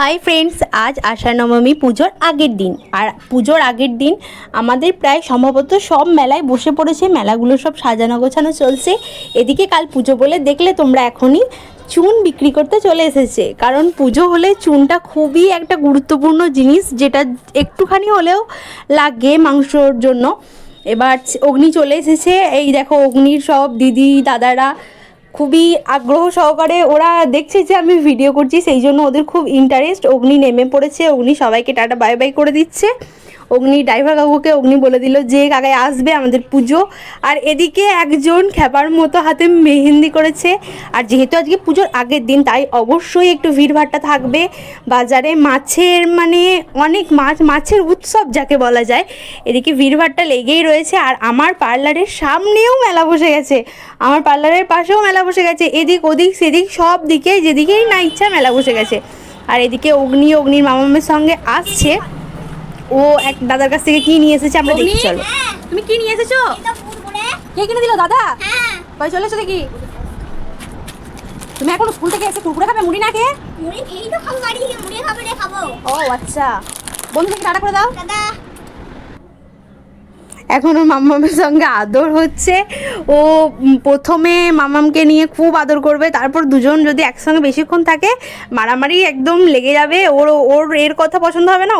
Hi friends, আজ আষাঢ় নবমী পুজোর আগের দিন। আর পুজোর আগের দিন আমাদের প্রায় সম্ভবত সব মেলায় বসে পড়েছে, মেলাগুলো সব সাজানো গোছানো চলছে। এদিকে কাল পুজো বলে দেখলে তোমরা এখনই চুন বিক্রি করতে চলে এসেছে, কারণ পুজো হলে চুনটা খুবই একটা গুরুত্বপূর্ণ জিনিস, যেটা একটুখানি হলেও লাগে মাংসর জন্য। এবার অগ্নি চলে এসেছে, এই দেখো অগ্নির সব দিদি দাদারা খুবই আগ্রহ সহকারে ওরা দেখছে যে আমি ভিডিও করছি, সেই জন্য ওদের খুব ইন্টারেস্ট। অগ্নি নেমে পড়েছে, অগ্নি সবাইকে টাটা বাই বাই করে দিচ্ছে। অগ্নি ড্রাইভার কাকুকে অগ্নি বলে দিল যে কাকাই আসবে আমাদের পুজো। আর এদিকে একজন খ্যাপার মতো হাতে মেহেন্দি করেছে। আর যেহেতু আজকে পুজোর আগের দিন, তাই অবশ্যই একটু ভিড়ভাট্টা থাকবে বাজারে। মাছের মানে অনেক মাছের উৎসব যাকে বলা যায়, এদিকে ভিড়ভাট্টা লেগেই রয়েছে। আর আমার পার্লারের সামনেও মেলা বসে গেছে, আমার পার্লারের পাশেও মেলা বসে গেছে, এদিক ওদিক সেদিক সব দিকে যেদিকেই না ইচ্ছা মেলা বসে গেছে। আর এদিকে অগ্নির মামামের সঙ্গে আসছে, ও এক দাদার কাছ থেকে কি নিয়ে এসেছে আমরা দেখি। চলো, তুমি কি নিয়ে এসেছো? কে কিনে দিল? দাদা? কই চলে এসো দেখি। তুমি এখন স্কুল থেকে এসে কুরকুরে খাবে, মুড়ি না খেয়ে? মুড়ি খেয়েই তো খাবো, বাড়ি থেকে মুড়ি খাবে রে খাবো। ও আচ্ছা, বন্ধুকে টাটা করে দাও। দাদা এখন ওর মামামের সঙ্গে আদর হচ্ছে। ও প্রথমে মামামকে নিয়ে খুব আদর করবে, তারপর দুজন যদি একসঙ্গে বেশিক্ষণ থাকে মারামারি একদম লেগে যাবে। ওর এর কথা পছন্দ হবে না,